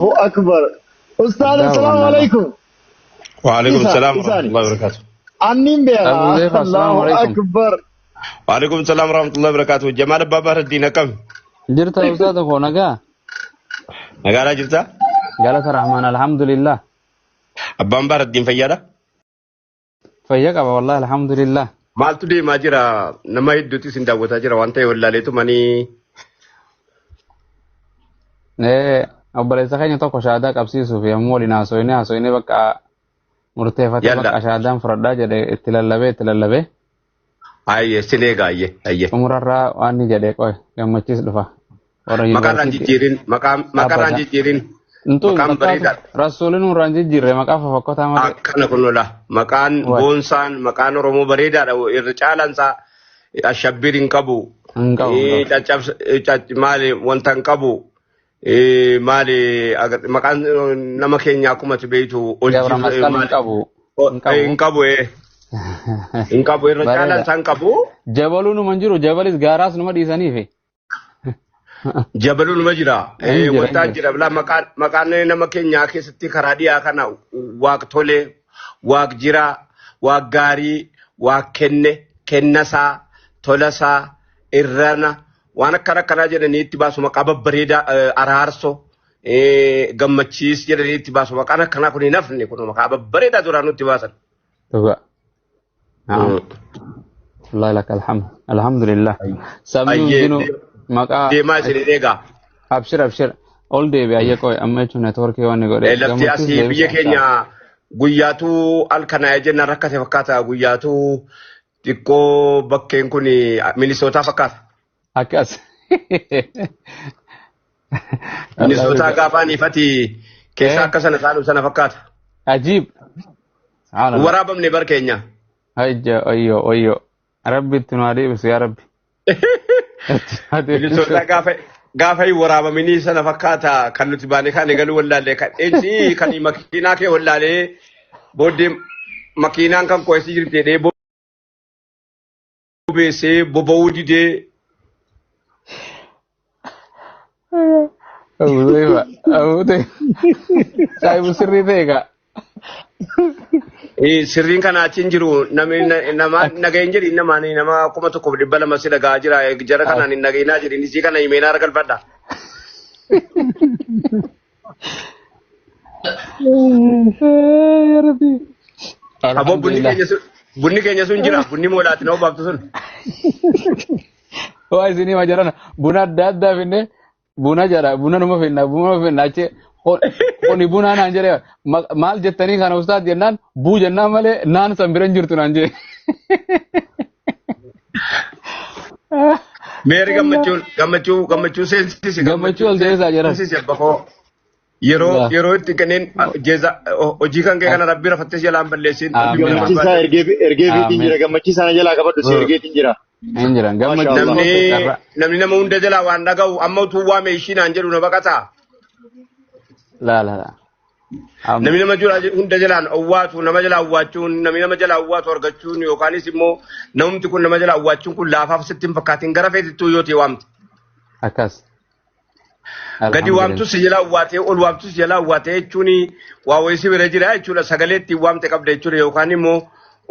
أكبر. أستاذ السلام عليكم. وعليكم السلام ورحمة الله وبركاته. أنين بيها الله أكبر. وعليكم السلام ورحمة الله وبركاته. جمال بابا الدين كم؟ جرت أستاذ كونغا. نقال جرتا؟ قالت الرحمن الحمد لله. أبان بار الدين فيادا؟ فياك والله الحمد لله. maal tu deemaa jira nama hedduutti sin daawwataa jira waan ta'e wallaaleetu manii obboleessa keenya tokko shaadaa qabsiisuuf yommuu waliin haasofne bakka murteeffate bakka shaadaan fudhadhaa jedhe itti lallabee ayye sineegaa ayye umurarraa waan ni jedhe qoy gammachiis dhufa maqaan jijjiirin maqaan bareedaa rasuulin urraan jijjiirre maqaa fafakkotaa malee akkana kunuudha maqaan boonsaan maqaan oromoo bareedaadha irra caalansaa ashabbir hin qabu maali wanta hin qabu maali maqaan nama keenya akkuma beeytu hin qabu irra caalansaa hin qabu jabaluu numa jiru jabalis gaaraas numa dhiisaniifi jabaluu numa jira wanta jira bilaa maqaan nama keenyaa keessatti karaa dhiyaa kana waaq tole waaq jira waaq gaarii waaq kennasaa tolasaa irrana waan akkanaa jedhanii itti baasu maqaa babbareedaa araarso gammachiis jedhanii itti baasu maqaan akkanaa kun hin hafne kun maqaa babbareedaa duraan nutti baasan. الله لك الحمد الحمد لله سامي مقا deemaa isin eegaa abshir all day be ayeko ammechu network waan godhe lafti asii biyya keenya guyyaatu alkanaa jenna rakkate fakkaata guyyaatu xiqqoo bakkeen kun Minnesota fakkaata akkas Minnesota gaafaan ifati keessa akka sana saalu sana fakkaata ajib waraabamne bar keenya ayya ayyo rabbi tunadi bis ya rabbi Minnesota gaafa waraabamanii sana fakkaata kan nuti baane kan eegalu wallaalee kan eensi kan makiinaa kee wallaalee booddee makiinaan kan qo'eessi jirti dee bobeessee boba'uu didee. Saayibu sirrii ta'eega. Sirriin kana achiin jiru nama nagayin jedhi nama 1,200 si dhagaa jira jara kanaan hin nagayinaa jedhin isii kana himeenaa galfadha. Aboo bunni keenya sun jira bunni moolaati na obaaftu sun. Waa isinii ma jarana buna adda addaa finne buna jara buna numa finna achi Koni buna naan jedhe maal jettanii kana ustaad jennaan buu jennaan malee naan san biran jirtu naan jedhe. Meeri gammachuu seensisi gammachuu ol deesaa jira. Yeroo itti kanneen hojii kan kee kana rabbi rafattee jalaan balleessin. Gammachiisaa ergee fiitiin jira gammachiisaa jalaa qabadhu si ergeetiin jira. Injiran gammachuu namni nama hunda jalaa waan dhaga'u amma utuu waame ishii naan jedhu na baqataa. La. Namni nama jira hunda jalaan awwaatu nama jalaa awwaachuun namni nama jalaa awwaatu argachuun yookaanis immoo namumti kun nama jalaa awwaachuun kun laafaaf sitti hin fakkaatin gara feetittuu yoo ta'e waamte. Akkas. Gadi waamtu si jalaa awwaatee ol waamtu si jalaa awwaatee jechuun waa wayisi bira jira jechuudha sagalee ittiin waamte qabda jechuudha yookaan immoo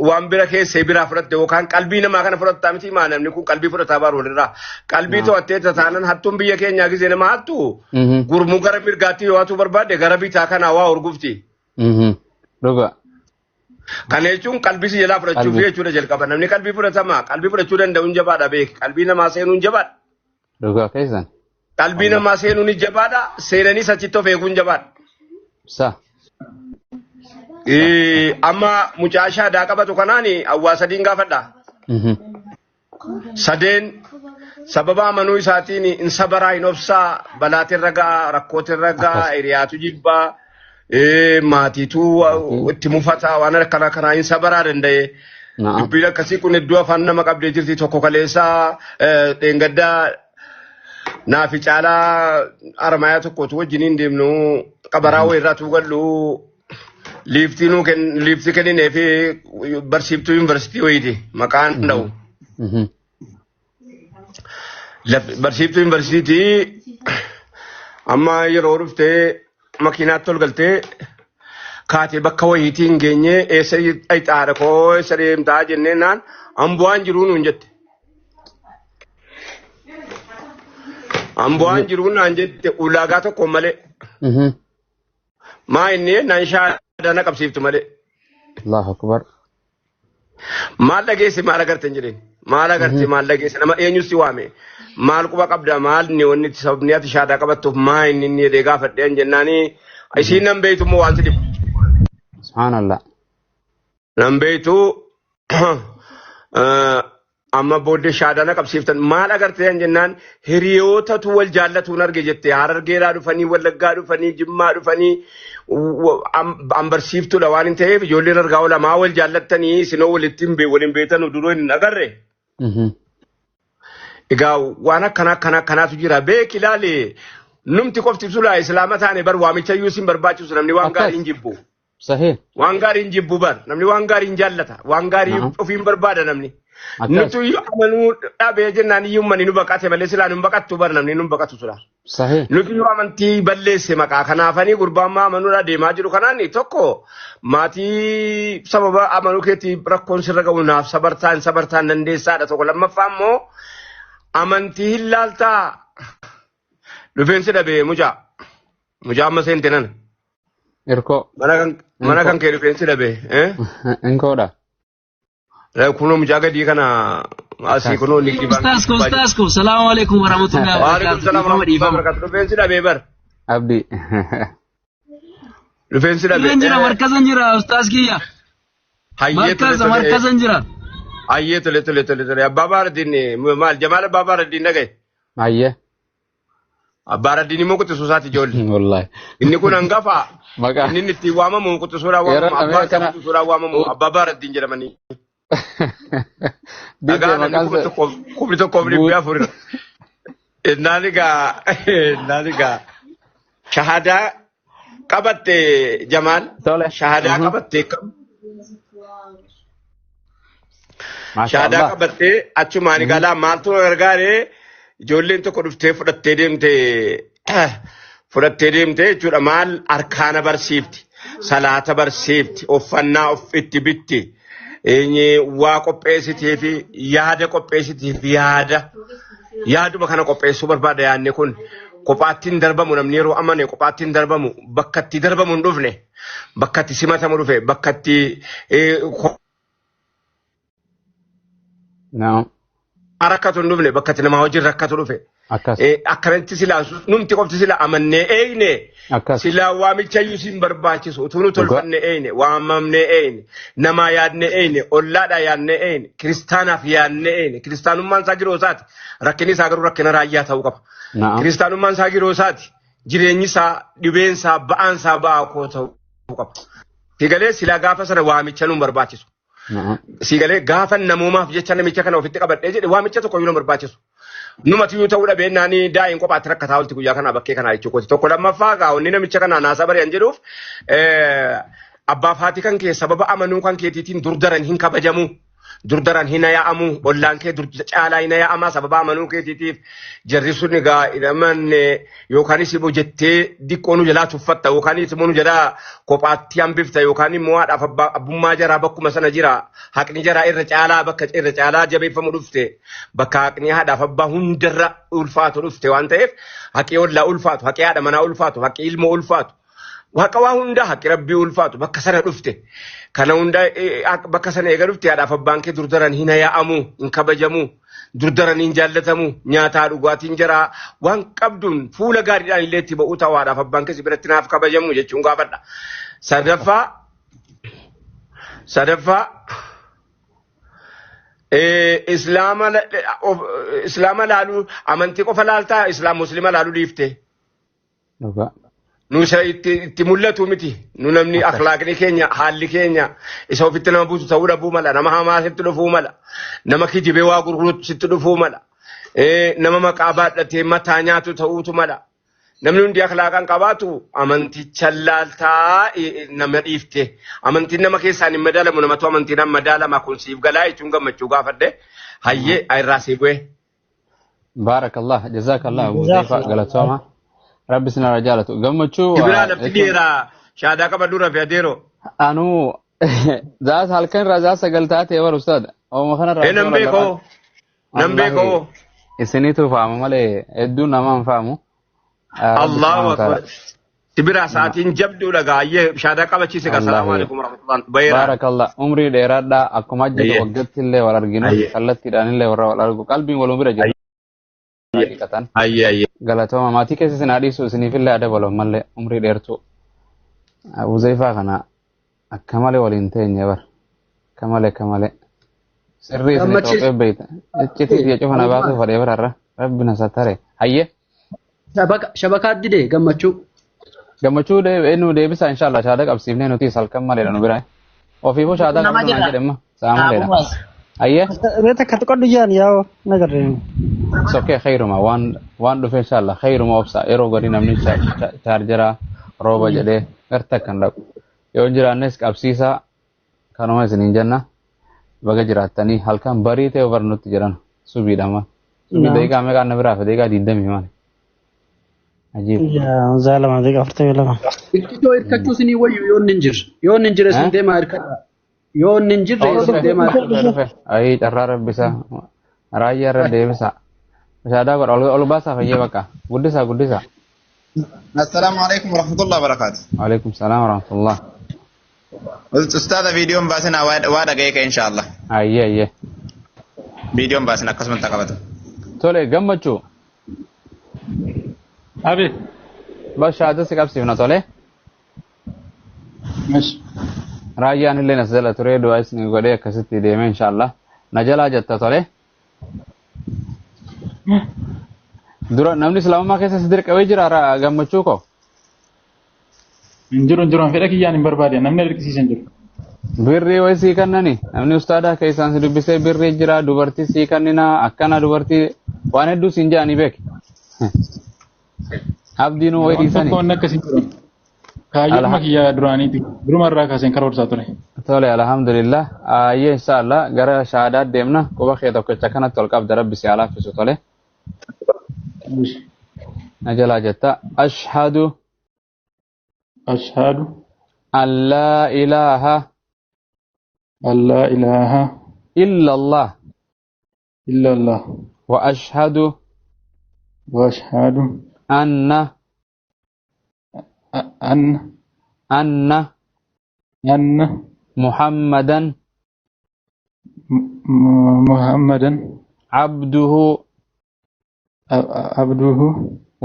waan bira keessee biraa fudhatte yookaan qalbii namaa kana fudhattaa miti maa namni kun qalbii fudhataa baru walirraa qalbii to'attee tataanan hattuun biyya keenyaa gisee nama hattu gurmuu gara mirgaatti yoo hatu barbaadde gara bitaa kanaa waa urgufti. Dhuga. Kana jechuun qalbii si jalaa fudhachuuf jechuudha jalqaba namni qalbii fudhatamaa qalbii fudhachuu danda'u hin jabaadha beek qalbii namaa seenuu hin jabaadha. Dhuga keessan. Qalbii namaa seenuu ni jabaadha seenanii achitti of eeguu hin jabaadha. Sa. Amma mucaa shaadaa qabatu kanaani hawaasa diin gaafadha. Sadeen sababa amanuu isaatiin in sabaraa hin obsaa balaatirra ga'a rakkootirra ga'a hiriyaatu jibbaa maatiitu itti mufataa waan akkana kanaa hin sabaraa danda'e. Dubbiin akkasii kun iddoo afaan nama qabdee jirti tokko kaleessaa dheengaddaa naafi caalaa armaayaa tokkotu wajjiniin deemnu qabaraa wayirraatu gallu. Liifti kenninee fi barsiiftuu yuunivarsiitii wayiiti maqaan dha'u. Barsiiftuu yuunivarsiitii amma yeroo dhuftee makiinaatti ol galtee kaatee bakka wayiitiin geenyee eessa ixaadha koo eessa deemtaa jenneen naan ambu'aan jiruu nuun jette. Ambu'aan jiruu naan jette ulaagaa tokko malee. Maa inni naan shaadana qabsiiftu malee. Allahu akbar. Maal dhageesse maal agarte hin jedheen. Maal agarte maal dhageesse nama eenyus si waame. Maal quba qabda maal ni wanni sabni ati shaadaa qabattuuf maa inni jedhee gaafadheen jennaanii isiin nan beeytu immoo waan si dhibu. Subhanallah. Nan beeytu amma booddee shaadana qabsiiftan maal agarteen jennaan hiriyootatu wal jaallatuun arge jette Harargeedhaa dhufanii Wallaggaa dhufanii Jimmaa dhufanii ambarsiiftuudha waan hin ta'eef ijoolleen argaa olamaa wal jaallattanii isinoo waliin beektanu duroo hin agarre. Egaa waan akkanaatu jira beeki ilaale numti qofti sulaa islaama taane bar waamicha iyyuu sin barbaachisu namni waan gaarii hin jibbu. Sahih. Waan gaarii hin jibbu bar namni waan gaarii hin jaallata waan gaarii ofiin barbaada namni. Nuti amanuu dhabee jennaan iyyuu manni nu baqate malee silaa nu baqattu bar namni nu baqatu sulaa. Sahih. Nuti yoo amantii balleesse maqaa kanaafanii gurbaan amanuudha deemaa jiru kanaan tokko maatii sababa amanuu keetii rakkoon sirra ga'u naaf sabartaan dandeessaadha tokko lammaffaa immoo amantii hin laaltaa rifeensi dhabee mucaa amma seente nana. Irkoo. Mana kan kee rifeensi dhabee. Inkoodha. Kuno mucaa gadii kana asii kuno ni dibaan. Ustaasko salaamu alaikum warahmatullahi wabarakatuh. Rifeensi dhabee bar. Abdi. Rifeensi dhabee. Jira markazan jira ustaas kiyya. Markazan jira. Ayyee tole. Abbaa Baardiin maal Jamaal Abbaa Baardiin dhagaye. Ayyee. Abbaa Baardiin immoo quxisuusaati ijoollee. Wallahi. Inni kun hangafa. Inni itti waamamu quxisuudhaan waamamu abbaa quxisuudhaan waamamu Abbaa Baardiin jedhamanii. Kubni tokkoof dhibbi afurii. Naanigaa shahadaa qabatte Jamaal. Shahadaa qabatte kam. Shahadaa qabattee achumaan galaa maaltu gargaaree ijoolleen tokko dhuftee fudhattee deemte jechuudha maal arkaana barsiifti salaata barsiifti uffannaa of itti bitti waa qopheessitee fi yaada qopheessitee fi yaaduma kana qopheessuu barbaada yaadne kun kophaattiin darbamu namni yeroo amane kophaattiin darbamu bakka itti darbamu hin dhufne bakka itti simatamu dhufe bakka itti rakkatu hin dhufne bakka itti namaa wajjin rakkatu dhufe. Akkanatti silaa numti qofti silaa amannee eeyne silaa waamicha iyyuu siin barbaachisu utuu nu tolfanne eeyne waamamne eeyne namaa yaadne eeyne ollaadhaa yaadne eeyne kiristaanaaf yaadne eeyne kiristaanummaan isaa giroosaati rakkinni isaa garuu rakkina raayyaa ta'uu qaba. Kiristaanummaan isaa giroosaati jireenyi isaa dhibeen isaa ba'aan isaa ba'aa koo ta'uu qaba. Sigalee silaa gaafa sana waamicha nu barbaachisu. Sigalee gaafa namoomaaf jecha namicha kana ofitti qabadhee jedhe waamicha tokko iyyuu nu barbaachisu. Numati yoo ta'uu dhabee naanii daa'in kophaatti rakkataa olti guyyaa kanaa bakkee kanaa jechuudha. Tokko lammaffaa gaa'onni namicha kanaa naasaa bari'an jedhuuf abbaa fi kan kee sababa amanuu kan keetiitiin durdaran hin kabajamu. Durdaran hin yaa'amu. Ollaan kee caalaa hin yaa'amaa sababa amanuu keetiitiif jarri sun egaa hidhamanne yookaanis immoo jettee diqqoonu jalaa tuffatta yookaanis immoo jalaa kophaatti hambifta yookaan immoo haadhaaf abbummaa jaraa bakkuma sana jira. Haqni jaraa irra caalaa jabeeffamu dhufte bakka haqni haadhaaf abbaa hundarra ulfaatu dhufte waan ta'eef haqi ollaa ulfaatu haqi haadha manaa ulfaatu haqi ilmoo ulfaatu. Waaqa waa hundaa haqi rabbii ulfaatu bakka sana dhufte. Kana hundaa bakka sana eega dhufte haadhaaf abbaan kee durdaran hin yaa'amu hin kabajamu durdaran hin jaallatamu nyaataa dhugaatiin jaraa waan qabduun fuula gaariidhaan illee itti ba'uu ta'u haadhaaf abbaan kee biratti naaf kabajamu jechuun gaafadha. Sadaffaa islaama laaluu amantii qofa laaltaa muslima laaluu dhiifte. Nu itti mul'atu miti. Nu namni akhlaaqni keenya haalli keenya isa ofitti nama buusu ta'uu dhabuu mala. Nama hamaa sitti dhufuu mala. Nama kijibee waa gurguruutu sitti dhufuu mala. Nama maqaa baadhatee mataa nyaatu ta'uutu mala. Namni hundi akhlaaqan qabaatu amanticha laaltaa nama dhiifte. Amantiin nama keessaan hin madaalamu namatu amantiin amma madaalama kun siif galaa jechuun gammachuu gaafadhe. Hayyee irraa siif bu'e. Baarakallah jazakallah Huzaifa galatooma. rabbi sina rajaalatu gammachuu Kibira lafti dheeraa shaadaa qaba dura fi adeero. anu zaas halkan irraa zaas sagaltaate war ustaad ooma kanarraa nan beekoo isiniitu faamu malee hedduu nama hin faamu Allahu akbar Kibira saatiin jabduu dhagaayyee shaadaa qabachiise ka salaamu alaykum warahmatullahi barakallah umrii dheeraadhaa akkuma jedhu waggaatti illee wal arginu kallattiidhaan illee warra wal argu qalbiin waluma bira jiru galatooma maatii keessa isin haadhiisu isiniifillee adabalu mallee umrii dheertuu Uzaifa kana akka malee waliin teenye bar akka malee sirrii isin Itoophiyaa beeyta iccitii biyya cufana baasuu fadhee bararra rabbi na sattare hayye shabakaa didee gammachuu nu deebisa inshallah shaada qabsiifnee nuti halkan maleedha nu bira ofiifuu shaada qabnu naan jedhemma saamaleedha hayye reeta kat qoddu jaan yaa'u nagarreen sokkee khayruma waan dhufe inshallah khayruma obsa yeroo gadi namni chaarjera rooba jedhee garta kan dhaqu yoo jiraannes qabsiisaa kanuma isiniin jenna baga jiraattanii halkan barii ta'e barnutti jedhan subiidhama subii deeqaa meeqaa na biraa fi deeqaa 20 maali ajiib yaa zaalama deeqaa 42 Irkitoo irkachuu isinii wayyu yoon hin jire isin deemaa irkadha. Yoon hin jirre isin deemaa irkadha. Ayii carraa rabbisa raayyaa irra deebisa. Shaadaa godha ol baasaa fayyee bakka guddisa. Assalaamu alaikum warahmatullahi wabarakatuh. Waalaikum salaam warahmatullah. Ustaada viidiyoon baasina waa dhaga'ee ka inshallah. Ayyee. Viidiyoon baasina akkasumatti qabatu. Tole gammachuu. Abi. Bas shaada si qabsiifna tole. Mash. Raayyaan illee nas jala turee du'aa isin godhee akkasitti deeme inshallah. Na jalaa jetta tole. Dura namni islaamummaa keessa si dirqamee jira gammachuu koo. Injiru fedha kiyyaan hin barbaade namni dirqisiisan jiru. Birrii way sii kannani namni ustaadaa keessaan si dubbisee birrii jira dubartii sii kannina akkana dubartii waan hedduu siin jedhanii beeki. Abdiinuu way dhiisanii. Tokkoon akkasii jiru. Kaayyoo kiyyaa duraaniiti. Durumarraa kaaseen karoorsaa ture. Tole alhamdulillah. Ayyee inshallah gara shaadaa deemna quba kee tokkicha kanatti ol qabda rabbi si alaafisu tole. نجلا جتا أشهد أن لا إله إلا الله وأشهد أن محمدا عبده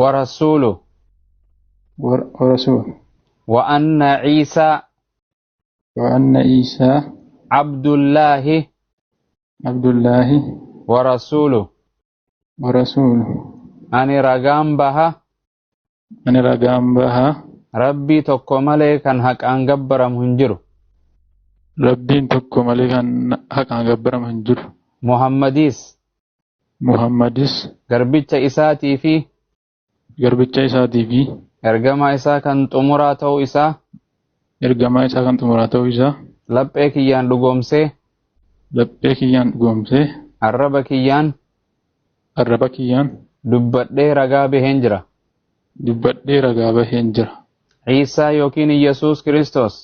ورسوله وأن عيسى عبد الله ورسوله أني رقام بها ربي تكو مليكا حق أنقبر مهنجر محمديس garbicha isaatii fi ergamaa isaa kan xumuraa ta'uu isaa laphee kiyyaan dhugoomsee arraba kiyyaan dubbadhee ragaa baheen jira Iisaa yookiin Iyesuus Kiristoos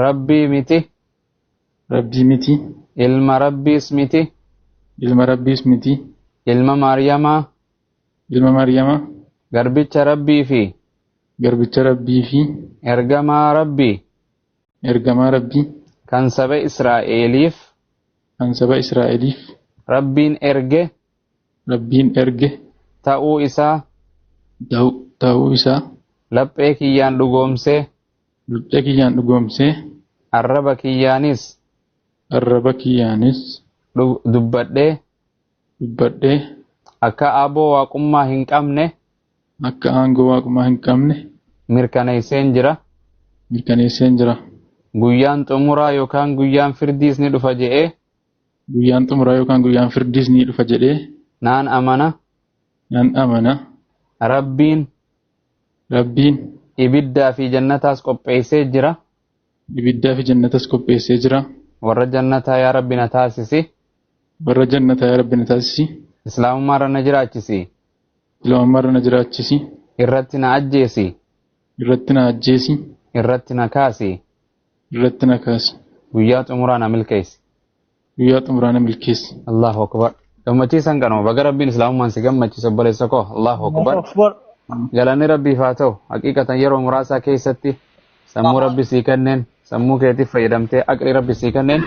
rabbii miti ilma rabbiis miti ilma Maariyamaa garbicha rabbii fi ergamaa rabbii kan saba Israa'eliif rabbiin erge ta'uu isaa laphee kiyyaan dhugoomsee arraba kiyyaanis dubbadhee akka aboo waaqummaa hin qabne mirkaneesseen jira guyyaan xumuraa yookaan guyyaan firdiis ni dhufa jedhee naan amana rabbiin ibiddaa fi jannataas qopheessee jira warra jannataa yaa rabbi na taasisi islaamummaa irra na jiraachisi Ilma na jiraachisi. irratti na ajjeesi Irratti na ajjeesi. irratti na kaasi Irratti na kaasi. guyyaa xumuraa na milkeessi. Guyyaa xumuraa na milkeessi. Allahu akbar. Gammachiisan kanuma baga rabbiin islaamummaan si gammachiisa obboleessa koo. Allahu akbar. Galanni rabbiif haa ta'u haqiiqatan yeroo muraasaa keessatti sammuu rabbi sii kenneen sammuu keetiif fayyadamtee aqli rabbi sii kenneen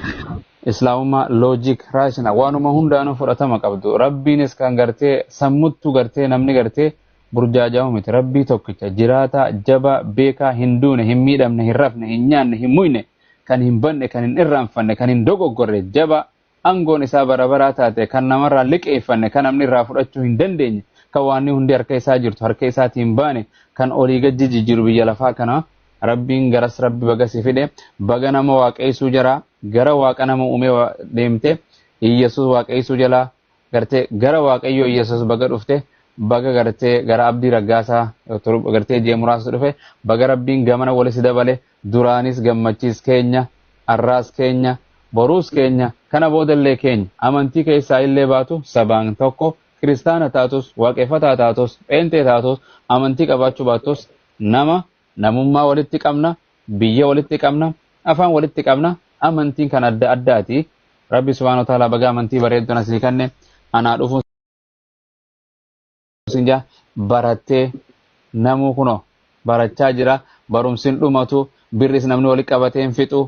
islaamummaa loojik raashina waanuma hundaanuu fudhatama qabdu. Rabbiinis kan gartee sammuttu gartee namni gartee burjaaja'u miti. Rabbii tokkicha jiraata jaba beekaa hin duune hin miidhamne hin rafne hin nyaanne hin muyne kan hin banne kan hin irraanfanne kan hin dogoggorre jaba aangoon isaa barabaraa taate kan namarraa liqeeffanne kan namni irraa fudhachuu hin dandeenye kan waanni hundi harka isaa jirtu harka isaatii hin baane kan olii gadi jijjiiru biyya lafaa kana rabbiin garas rabbi baga si fide baga nama waaqeessuu jira gara waaqa nama uumee deemte Iyyesuus waaqeessuu jala gartee gara waaqayyoo Iyyesuus baga dhufte baga gartee gara abdii raggaasaa gartee jee muraasa dhufe baga rabbiin gamana walis dabale duraanis gammachiis keenya arraas keenya boruus keenya kana boodallee keenya amantii keessaa illee baatu sabaan tokko kiristaana taatus waaqeffataa taatus pheenxee taatus amantii qabaachuu baatus namummaa walitti qabna biyya walitti qabna afaan walitti qabna amantiin kan adda addaati rabbi subhaanahu wa ta'ala baga amantii bareedduu asii kanne anaa dhufu sinja barattee namuu kuno barachaa jira barumsin dhumatu birris namni walitti qabatee hin fixu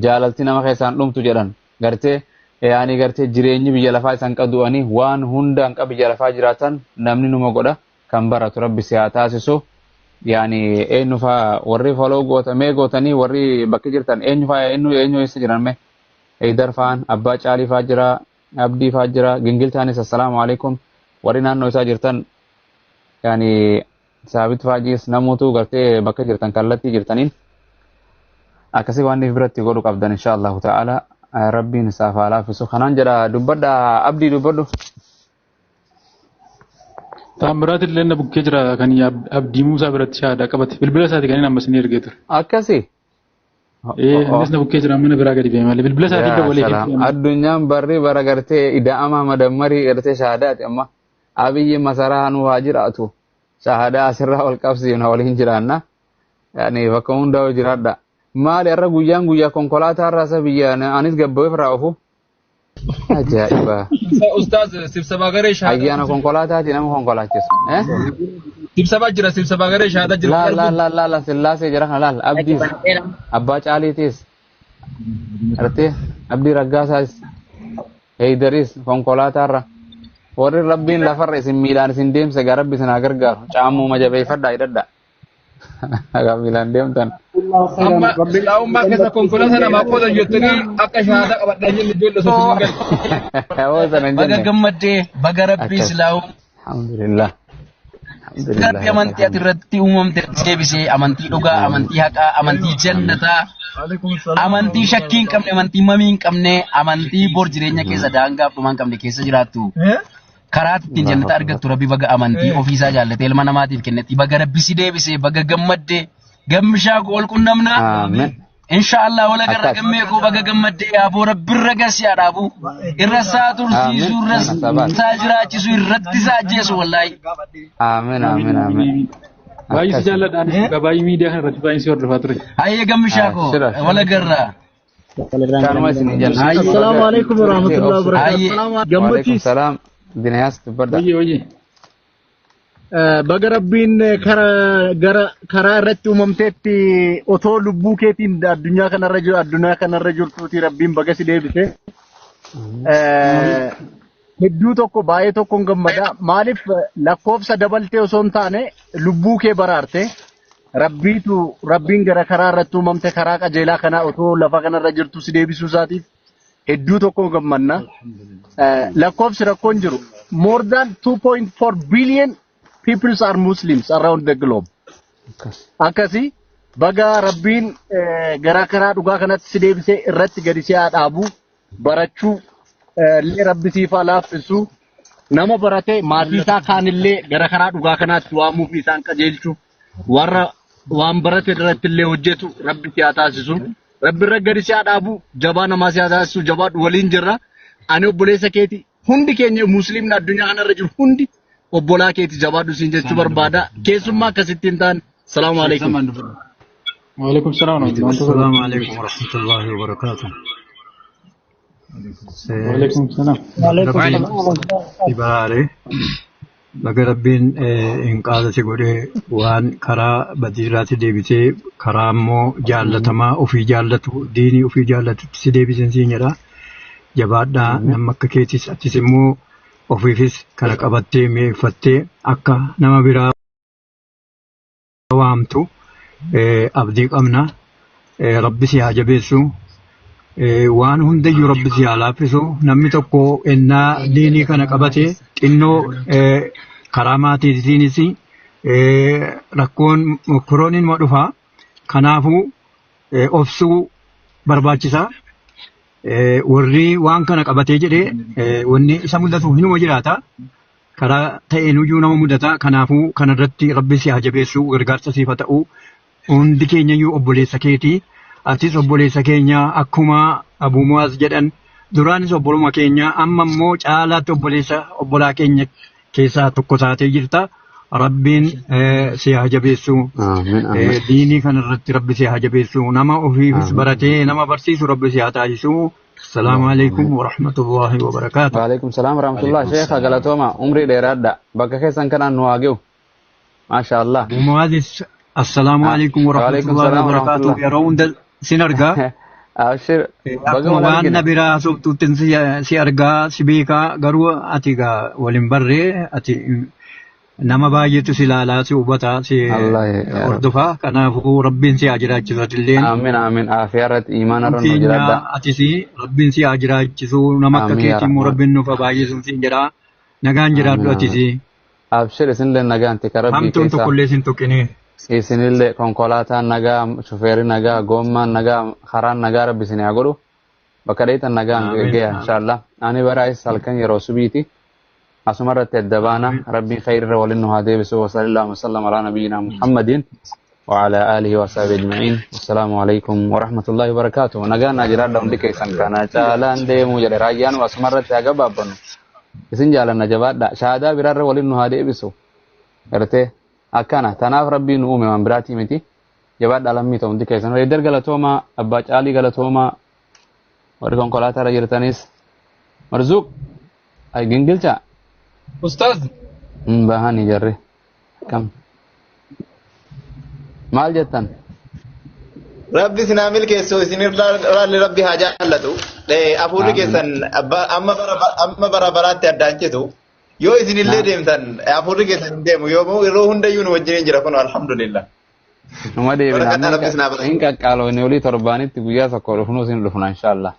jaalalti nama keessaan dhumtu jedhan gartee yaani gartee jireenyi biyya lafaa isaan qadu'anii waan hundaan qaba biyya lafaa jiraatan namni numa godha kan baratu rabbi si haa taasisu yaani eenyu faa warri foloo gootamee gootanii warri bakki jirtan eenyu faa eenyu eessa jiran mee Eidar faan abbaa caalii faa jira abdii faa jira gingiltaanis assalaamu alaikum warri naannoo isaa jirtan yaani saabit faajis namuutu gartee bakka jirtan kallattii jirtaniin akkasii waan biratti godhu qabdan inshallah ta'ala rabbiin isaaf haa laafisu kanaan jedha dubbadha abdii dubbadhu Taamiraat illee na bukkee jira kan abdii Muusaa biratti shaadaa qabate bilbila isaati kan inni ammas ni ergee ture. akkasii Innis na bukkee jira mana biraa gadi ba'e malee bilbila isaati dabalee. Addunyaan barri bara gartee ida'ama madammarii gartee shaadaati amma abiyyi masaraa nu haa jiraatu shaadaa asirraa wal qabsiifna waliin jiraanna yaani bakka hundaa jiraadha. Maali irra guyyaa konkolaataa irraa isa biyya anis gabbawee firaa ofu ajaa'iba. Ustaaz sibsabaa garee shaadaa. Ayyaana konkolaataati nama konkolaachisu. Sibsabaa jira sibsabaa garee shaadaa jira. La sillaasee jira kana laal abdiis abbaa caaliitiis artee abdii raggaasaas heydariis konkolaataa irra warri rabbiin lafarra isin miilaan isin deemse gaa rabbi isin haa gargaaru caamuma jabeeffadhaa hidhadhaa. Miilaan deemtan. Amma islaamummaa keessa konkolaataa namaa qoodan jettanii akka shahaadaa qabadhanii ijoollee osoo hin baga gammaddee baga rabbii islaamu. Alhamdulillah. Rabbi amantii ati irratti uumamte deebisee amantii dhugaa amantii haqaa amantii jannataa amantii shakkii hin qabne amantii mamii hin qabne amantii bor jireenya keessa daangaa dhumaa hin qabne keessa jiraattu. Karaa ittiin jannata argattu rabbi baga amantii ofiisaa jaallatee ilma namaatiif kennetti baga rabbi si deebisee baga gammaddee gammishaa koo wal qunnamna. Inshallah wala garra gammee koo baga gammaddee yaaboo rabbi irra gasii adaabu irra isaa tursiisuu irra isaa jiraachisu irratti isaa ajjeesu wallaahi. Amiin. Baay'ee si jaalladhaan baay'ee miidiyaa kana irratti baay'ee si hordofaa ture. Hayyee gammishaa koo wala garra. Assalamu alaikum warahmatullahi wabarakatuh. Gammachiis. Salaam. Dinayaas dubbadha. Baga rabbiin karaa irratti uumamteetti otoo lubbuu keetiin addunyaa kanarra jirtuuti rabbiin baga si deebise. Hedduu tokko baay'ee tokkoon gammada. Maaliif lakkoofsa dabaltee osoo hin taane lubbuu kee baraarte rabbiin gara karaa irratti uumamte karaa qajeelaa kanaa otoo lafa kanarra jirtu si deebisuu isaatiif hedduu tokkoon gammanna. Lakkoofsi rakkoon jiru. More than 2.4 billion people are Muslims around the globe. Akkasii baga rabbiin gara karaa dhugaa kanatti si deebisee irratti gadi si haa dhaabu barachuu illee rabbi siif haa laaffisu nama barate maatii isaa kaanillee gara karaa dhugaa kanaatti waamuu fi isaan qajeelchu warra waan barate irratti illee hojjetu rabbi si haa taasisu rabbi irra gadi si haa dhaabu jabaa namaa si haa taasisu jabaa waliin jirra ani obboleessa keeti hundi keenya musliimni addunyaa kanarra jiru hundi obbolaa keeti jabaadhu siin jechuu barbaada. Keessummaa akkasittiin ta'an. Salaamu alaikum. Waalaikum salaam. Assalamu alaikum warahmatullahi wabarakatuh. Waalaikum salaam. Ibaare baga rabbiin hin qaadate godhee waan karaa badiiraatti deebisee karaa immoo jaallatamaa ofii jaallatu diinii ofii jaallatutti si deebisen siin jedha. Jabaadhaa nama akka keetis atis immoo ofiifis kana qabattee mi'eeffattee akka nama biraa waamtu abdii qabna. Rabbi si haa jabeessu. Waan hundayyuu rabbi si haa laaffisu. Namni tokko ennaa diinii kana qabate xinnoo karaa maatiitiinis rakkoon mokorooniin ma dhufa. Kanaafuu obsuu barbaachisa. Warri waan kana qabatee jedhee wanni isa mudatu hinuma jiraata. Karaa ta'een iyyuu nama mudata. Kanaafuu kanarratti rabbi si haa jabeessu gargaarsa siif haa ta'u. Hundi keenyayyuu obboleessa keeti. Atis obboleessa keenya akkuma Abuu Mu'aaz jedhan duraanis obboluma keenya amma immoo caalaatti obbolaa keenya keessaa tokko taatee jirta. Rabbiin si haa jabeessu. Diinii kanarratti rabbi si haa jabeessu. Nama ofiifis baratee nama barsiisu rabbi si haa taasisu. Assalamu alaikum warahmatullahi wabarakatuh. Waalaikum salaam warahmatullahi. Sheekha galatooma umrii dheeraadha. Bakka keessan kanaan nu haa gahu. Masha Allah. Abuu Mu'aazis assalamu alaikum warahmatullahi wabarakatuh. Yeroo hunda sin argaa. Abshir. Akkuma waan na biraa sobtuutti si argaa si beekaa garuu ati waliin barree ati nama baay'eetu si ilaalaa si hubataa si hordofaa kanaafuu rabbiin si haa jiraachisu atilleen. Amiin amiin afeerratti imaana irra nu jiraadha. Atis rabbiin si haa jiraachisu nama akka keetii immoo rabbiin nuuf haa baay'isuun siin jedhaa nagaan jiraadhu atis. Abshir isinillee nagaan tika rabbii keessa. Hamtuun tokkollee sin tuqinee. Isinillee konkolaataan nagaa shufeerri nagaa goommaan nagaa karaan nagaa rabbi isin haa godhu bakka dheetan nagaan geeya inshallah ani baraayis halkan yeroo subiiti asuma irratti adda baana rabbiin khayrirra waliin nu haa deebisu wa sallallahu wasallam ala nabiyyina muhammadin wa ala alihi wa sahbihi ajma'in assalamu alaikum wa rahmatullahi wa barakatuh nagaan naa jiraadha hundi keessan kana caalaan deemuu jedhe raayyaan asuma irratti haa gabaabbannu isin jaalanna jabaadha shahaadaa biraarra waliin nu haa deebisu gartee akkana tanaaf rabbiin nu uume waan biraatii miti jabaadha lammii ta'u hundi keessan reedder galatooma abbaa caalii galatooma warri konkolaataa irra jirtanis marzuuq ay gingilcha Ustaz. Bahani jarre kam maal jettan Rabbi sinaa milkeessoo isinirraalli rabbi haa jaallatu. Afuurri keessan amma bara baraatti addaan citu. Yoo isinillee deemtan afuurri keessan hin deemu yeroo hundayyuu nu wajjin jira kun alhamdulillah. Numa deebina hin qaqqaaloonni olii torbaanitti guyyaa tokko dhufnuu isin dhufna inshallah.